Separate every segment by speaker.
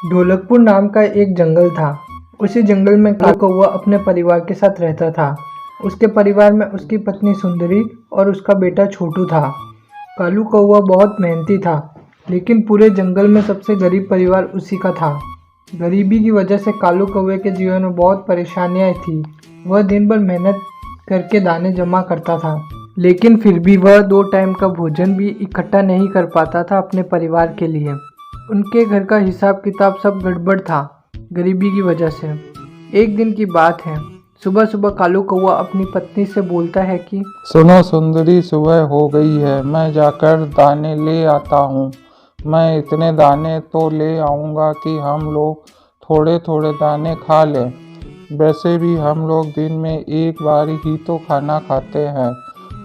Speaker 1: ढोलकपुर नाम का एक जंगल था। उसी जंगल में कालू कौवा अपने परिवार के साथ रहता था। उसके परिवार में उसकी पत्नी सुंदरी और उसका बेटा छोटू था। कालू कौवा बहुत मेहनती था, लेकिन पूरे जंगल में सबसे गरीब परिवार उसी का था। गरीबी की वजह से कालू कौवे के जीवन में बहुत परेशानियां थी। वह दिन भर मेहनत करके दाने जमा करता था, लेकिन फिर भी वह 2 टाइम का भोजन भी इकट्ठा नहीं कर पाता था अपने परिवार के लिए। उनके घर का हिसाब किताब सब गड़बड़ था, गरीबी की वजह से। एक दिन की बात है, सुबह सुबह कालू कौवा अपनी पत्नी से बोलता है कि
Speaker 2: सुनो सुंदरी, सुबह हो गई है, मैं जाकर दाने ले आता हूँ। मैं इतने दाने तो ले आऊँगा कि हम लोग थोड़े थोड़े दाने खा लें। वैसे भी हम लोग दिन में एक बार ही तो खाना खाते हैं,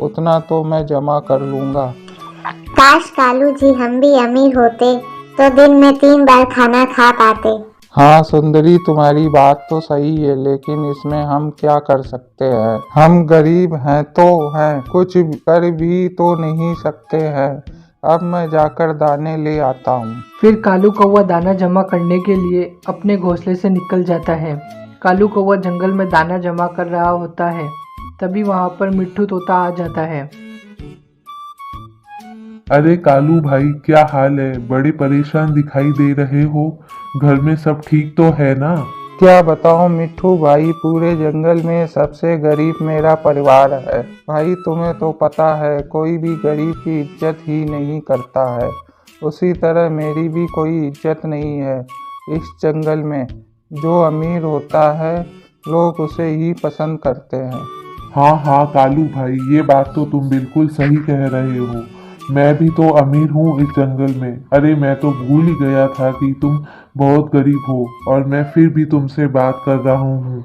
Speaker 2: उतना तो मैं जमा कर लूँगा।
Speaker 3: काश कालू जी हम भी अमीर होते तो दिन में 3 बार खाना खा पाते।
Speaker 2: हाँ सुंदरी, तुम्हारी बात तो सही है, लेकिन इसमें हम क्या कर सकते हैं? हम गरीब हैं तो हैं, कुछ कर भी तो नहीं सकते हैं। अब मैं जाकर दाने ले आता हूँ।
Speaker 1: फिर कालू कौवा दाना जमा करने के लिए अपने घोंसले से निकल जाता है। कालू कौवा जंगल में दाना जमा कर रहा होता है, तभी वहाँ पर मिट्ठू तोता आ जाता है।
Speaker 4: अरे कालू भाई, क्या हाल है? बड़े परेशान दिखाई दे रहे हो। घर में सब ठीक तो है ना?
Speaker 2: क्या बताऊं मिट्ठू भाई, पूरे जंगल में सबसे गरीब मेरा परिवार है। भाई तुम्हें तो पता है, कोई भी गरीब की इज्जत ही नहीं करता है। उसी तरह मेरी भी कोई इज्जत नहीं है इस जंगल में। जो अमीर होता है लोग उसे ही पसंद करते हैं।
Speaker 4: हाँ हाँ कालू भाई, ये बात तो तुम बिल्कुल सही कह रहे हो। मैं भी तो अमीर हूँ इस जंगल में। अरे मैं तो भूल ही गया था कि तुम बहुत गरीब हो, और मैं फिर भी तुमसे बात कर रहा हूँ।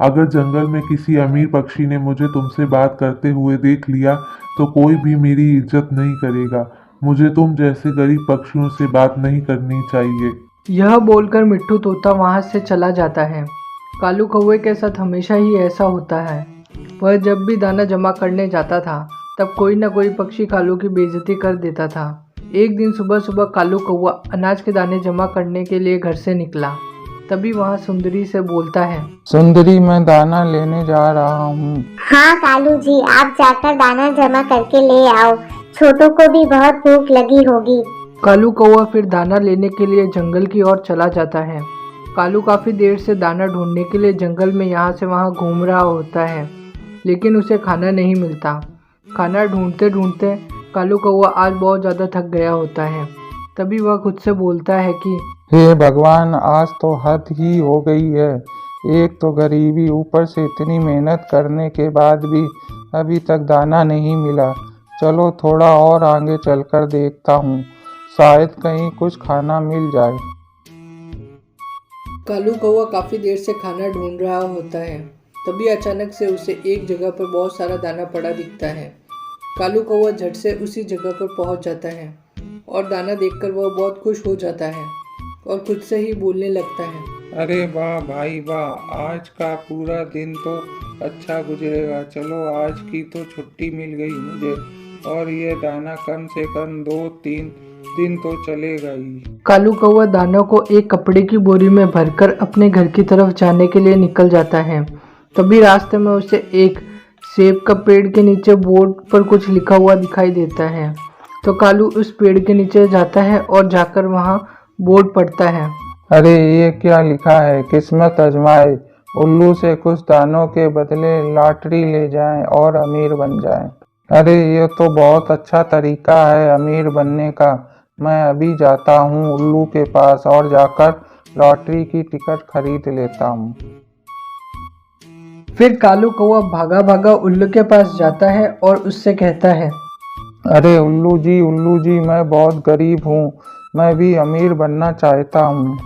Speaker 4: अगर जंगल में किसी अमीर पक्षी ने मुझे तुमसे बात करते हुए देख लिया तो कोई भी मेरी इज्जत नहीं करेगा। मुझे तुम जैसे गरीब पक्षियों से बात नहीं करनी चाहिए।
Speaker 1: यह बोलकर मिट्ठू तोता वहाँ से चला जाता है। कालू कौवे के साथ हमेशा ही ऐसा होता है। वह जब भी दाना जमा करने जाता था, तब कोई न कोई पक्षी कालू की बेइज्जती कर देता था। एक दिन सुबह सुबह कालू कौवा अनाज के दाने जमा करने के लिए घर से निकला। तभी वहाँ सुंदरी से बोलता है,
Speaker 2: सुंदरी, मैं दाना लेने जा रहा हूँ।
Speaker 3: हाँ कालू जी, आप जाकर दाना जमा करके ले आओ। छोटू को भी बहुत भूख लगी होगी।
Speaker 1: कालू कौवा फिर दाना लेने के लिए जंगल की ओर चला जाता है। कालू काफ़ी देर से दाना ढूंढने के लिए जंगल में यहाँ से वहाँ घूम रहा होता है, लेकिन उसे खाना नहीं मिलता। खाना ढूंढते ढूंढते कालू कौवा आज बहुत ज़्यादा थक गया होता है। तभी वह खुद से बोलता है कि
Speaker 2: हे भगवान, आज तो हद ही हो गई है। एक तो गरीबी, ऊपर से इतनी मेहनत करने के बाद भी अभी तक दाना नहीं मिला। चलो थोड़ा और आगे चलकर देखता हूँ, शायद कहीं कुछ खाना मिल जाए।
Speaker 1: कालू कौवा काफ़ी देर से खाना ढूंढ रहा होता है। तभी अचानक से उसे एक जगह पर बहुत सारा दाना पड़ा दिखता है। कालू कौवा झट से उसी जगह पर पहुंच जाता है और दाना देखकर वह बहुत खुश हो जाता है और खुद से ही बोलने लगता है,
Speaker 2: अरे वाह भाई वाह, आज का पूरा दिन तो अच्छा गुजरेगा। चलो आज की तो छुट्टी मिल गई मुझे, और ये दाना कम से कम 2-3 दिन तो चलेगा ही।
Speaker 1: कालू कौवा दानों को एक कपड़े की बोरी में भरकर अपने घर की तरफ जाने के लिए निकल जाता है। तभी रास्ते में उसे एक सेब का पेड़ के नीचे बोर्ड पर कुछ लिखा हुआ दिखाई देता है। तो कालू उस पेड़ के नीचे जाता है और जाकर वहाँ बोर्ड पढ़ता है।
Speaker 2: अरे ये क्या लिखा है? किस्मत आजमाए, उल्लू से कुछ दानों के बदले लॉटरी ले जाएं और अमीर बन जाएं। अरे ये तो बहुत अच्छा तरीका है अमीर बनने का। मैं अभी जाता हूँ उल्लू के पास और जाकर लॉटरी की टिकट खरीद लेता हूँ।
Speaker 1: फिर कालू कौवा भागा भागा उल्लू के पास जाता है और उससे कहता है,
Speaker 2: अरे उल्लू जी, मैं बहुत गरीब हूँ, मैं भी अमीर बनना चाहता हूँ।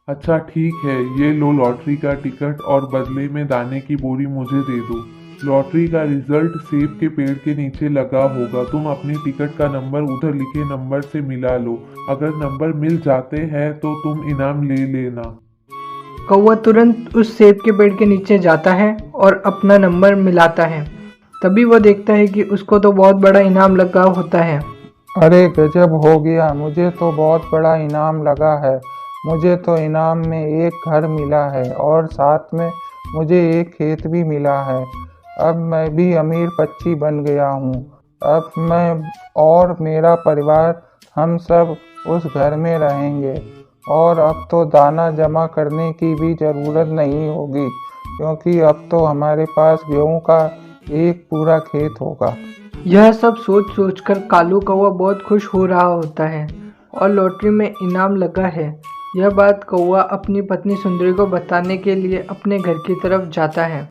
Speaker 4: अच्छा ठीक है, ये लो लॉटरी का टिकट और बदले में दाने की बोरी मुझे दे दो। लॉटरी का रिजल्ट सेब के पेड़ के नीचे लगा होगा। तुम अपनी टिकट का नंबर उधर लिखे नंबर से मिला लो। अगर नंबर मिल जाते हैं तो तुम इनाम ले लेना।
Speaker 1: कौवा तुरंत उस सेब के पेड़ के नीचे जाता है और अपना नंबर मिलाता है। तभी वह देखता है कि उसको तो बहुत बड़ा इनाम लगा होता है।
Speaker 2: अरे गजब हो गया, मुझे तो बहुत बड़ा इनाम लगा है। मुझे तो इनाम में एक घर मिला है और साथ में मुझे एक खेत भी मिला है। अब मैं भी अमीर पक्षी बन गया हूँ। अब मैं और मेरा परिवार हम सब उस घर में रहेंगे और अब तो दाना जमा करने की भी ज़रूरत नहीं होगी, क्योंकि अब तो हमारे पास गेहूं का एक पूरा खेत होगा।
Speaker 1: यह सब सोच सोचकर कालू कौवा बहुत खुश हो रहा होता है और लॉटरी में इनाम लगा है। यह बात कौवा अपनी पत्नी सुंदरी को बताने के लिए अपने घर की तरफ जाता है।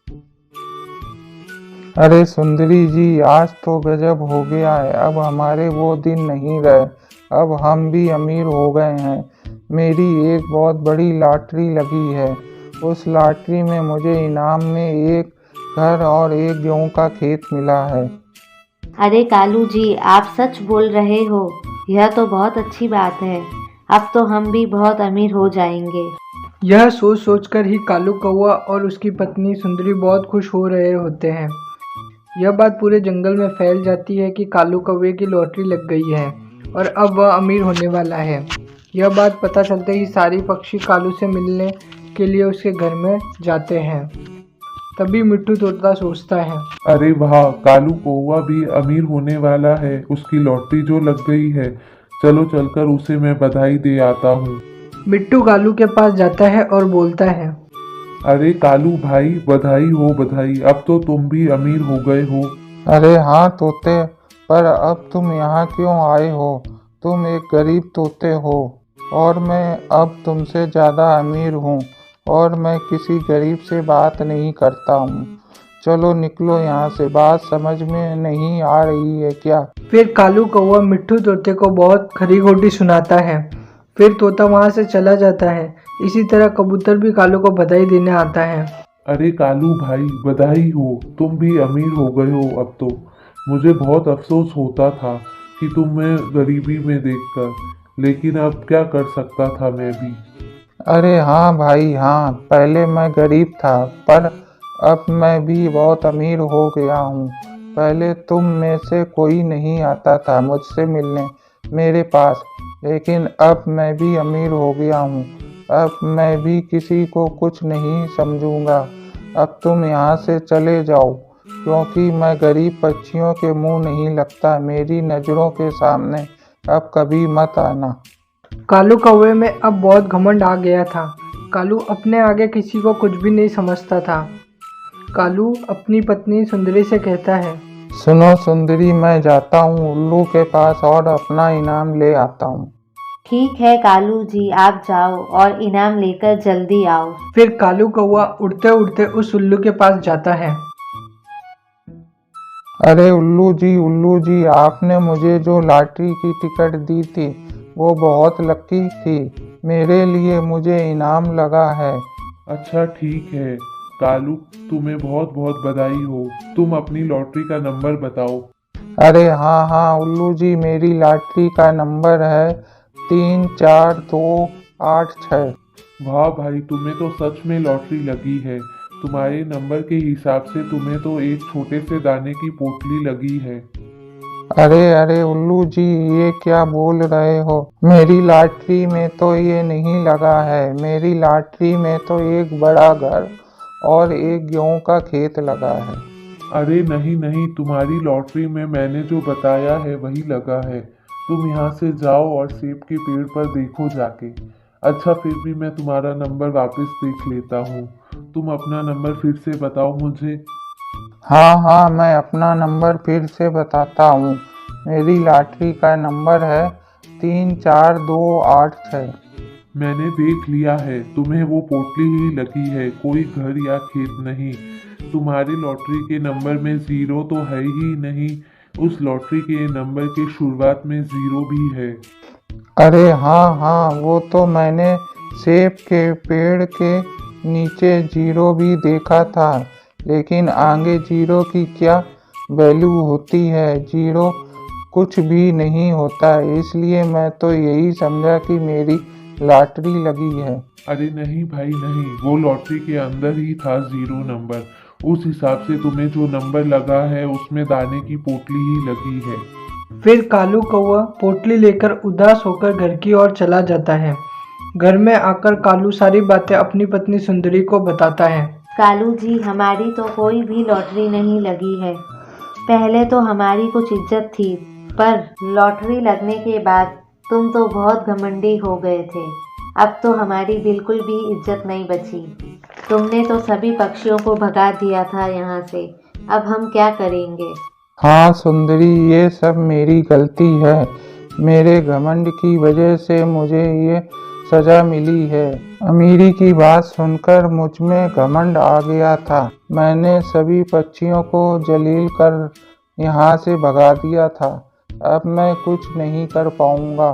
Speaker 2: अरे सुंदरी जी, आज तो गजब हो गया है। अब हमारे वो दिन नहीं रहे, अब हम भी अमीर हो गए हैं। मेरी एक बहुत बड़ी लॉटरी लगी है। उस लॉटरी में मुझे इनाम में एक घर और एक गेहूं का खेत मिला है।
Speaker 5: अरे कालू जी, आप सच बोल रहे हो? यह तो बहुत अच्छी बात है। अब तो हम भी बहुत अमीर हो जाएंगे।
Speaker 1: यह सोच सोचकर ही कालू कौवा और उसकी पत्नी सुंदरी बहुत खुश हो रहे होते हैं। यह बात पूरे जंगल में फैल जाती है कि कालू कौवे की लॉटरी लग गई है और अब वह अमीर होने वाला है। यह बात पता चलते ही सारे पक्षी कालू से मिलने के लिए उसके घर में जाते हैं। तभी मिट्ठू तोता सोचता है,
Speaker 4: अरे वाह, कालू कौवा भी अमीर होने वाला है। उसकी लॉटरी जो लग गई है, चलो चलकर उसे मैं बधाई दे आता हूँ।
Speaker 1: मिट्ठू कालू के पास जाता है और बोलता है,
Speaker 4: अरे कालू भाई, बधाई हो बधाई, अब तो तुम भी अमीर हो गए हो।
Speaker 2: अरे हाँ तोते, पर अब तुम यहाँ क्यों आए हो? तुम एक गरीब तोते हो और मैं अब तुमसे ज़्यादा अमीर हूँ और मैं किसी गरीब से बात नहीं करता हूँ। चलो निकलो यहाँ से, बात समझ में नहीं आ रही है क्या?
Speaker 1: फिर कालू कौवा मिट्ठू तोते को बहुत खरी खोटी सुनाता है। फिर तोता वहाँ से चला जाता है। इसी तरह कबूतर भी कालू को बधाई देने आता है।
Speaker 4: अरे कालू भाई, बधाई हो, तुम भी अमीर हो गए हो। अब तो मुझे बहुत अफसोस होता था कि तुम्हें गरीबी में देखकर, लेकिन अब क्या कर सकता था मैं भी।
Speaker 2: अरे हाँ भाई हाँ, पहले मैं गरीब था पर अब मैं भी बहुत अमीर हो गया हूँ। पहले तुम में से कोई नहीं आता था मुझसे मिलने मेरे पास, लेकिन अब मैं भी अमीर हो गया हूँ। अब मैं भी किसी को कुछ नहीं समझूंगा। अब तुम यहाँ से चले जाओ, क्योंकि मैं गरीब पक्षियों के मुंह नहीं लगता। मेरी नज़रों के सामने अब कभी मत आना।
Speaker 1: कालू कौवे में अब बहुत घमंड आ गया था। कालू अपने आगे किसी को कुछ भी नहीं समझता था। कालू अपनी पत्नी सुंदरी से कहता है,
Speaker 2: सुनो सुंदरी, मैं जाता हूँ उल्लू के पास और अपना इनाम ले आता हूँ।
Speaker 5: ठीक है कालू जी, आप जाओ और इनाम लेकर जल्दी आओ।
Speaker 1: फिर कालू कौवा उड़ते उड़ते उस उल्लू के पास जाता है।
Speaker 2: अरे उल्लू जी, आपने मुझे जो लॉटरी की टिकट दी थी वो बहुत लकी थी। मेरे लिए मुझे इनाम लगा है।
Speaker 4: अच्छा ठीक है कालू, तुम्हें बहुत बहुत बधाई हो। तुम अपनी लॉटरी का नंबर बताओ।
Speaker 2: अरे हाँ उल्लू जी, मेरी लॉटरी का नंबर है 342886।
Speaker 4: वाह भाई, तुम्हें तो सच में लॉटरी लगी है। तुम्हारे नंबर के हिसाब से तुम्हें तो एक छोटे से दाने की पोटली लगी है।
Speaker 2: अरे उल्लू जी, ये क्या बोल रहे हो? मेरी लॉटरी में तो ये नहीं लगा है। मेरी लॉटरी में तो एक बड़ा घर और एक गेहूं का खेत लगा है।
Speaker 4: अरे नहीं नहीं, तुम्हारी लॉटरी में मैंने जो बताया है वही लगा है। तुम यहाँ से जाओ और सेब के पेड़ पर देखो जाके। अच्छा, फिर भी मैं तुम्हारा नंबर वापस देख लेता हूँ। तुम अपना नंबर फिर से बताओ मुझे।
Speaker 2: हाँ, मैं अपना नंबर फिर से बताता हूँ। मेरी लॉटरी का नंबर है 34286।
Speaker 4: मैंने देख लिया है, तुम्हें वो पोटली ही लगी है, कोई घर या खेत नहीं। तुम्हारी लॉटरी के नंबर में जीरो तो है ही नहीं। उस लॉटरी के नंबर के शुरुआत में जीरो भी है।
Speaker 2: अरे हाँ, वो तो मैंने सेब के पेड़ के नीचे जीरो भी देखा था, लेकिन आगे जीरो की क्या वैल्यू होती है? जीरो कुछ भी नहीं होता है, इसलिए मैं तो यही समझा कि मेरी लॉटरी लगी है।
Speaker 4: अरे नहीं भाई नहीं, वो लॉटरी के अंदर ही था जीरो नंबर। उस हिसाब से तुम्हें जो नंबर लगा है उसमें दाने की पोटली ही लगी है।
Speaker 1: फिर कालू कौवा पोटली लेकर उदास होकर घर की ओर चला जाता है। घर में आकर कालू सारी बातें अपनी पत्नी सुंदरी को बताता है।
Speaker 5: कालू जी, हमारी तो कोई भी लॉटरी नहीं लगी है। पहले तो हमारी कुछ इज्जत थी, पर लॉटरी लगने के बाद तुम तो बहुत घमंडी हो गए थे। अब तो हमारी बिल्कुल भी इज्जत नहीं बची। तुमने तो सभी पक्षियों को भगा दिया था यहाँ से। अब हम क्या करेंगे?
Speaker 2: हाँ सुंदरी, ये सब मेरी गलती है। मेरे घमंड की वजह से मुझे ये सजा मिली है। अमीरी की बात सुनकर मुझ में घमंड आ गया था। मैंने सभी पक्षियों को जलील कर यहाँ से भगा दिया था। अब मैं कुछ नहीं कर पाऊंगा।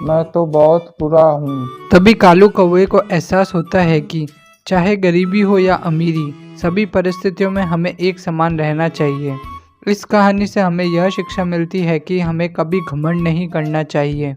Speaker 2: मैं तो बहुत बुरा हूँ।
Speaker 1: तभी कालू कौवे को एहसास होता है कि चाहे गरीबी हो या अमीरी, सभी परिस्थितियों में हमें एक समान रहना चाहिए। इस कहानी से हमें यह शिक्षा मिलती है कि हमें कभी घमंड नहीं करना चाहिए।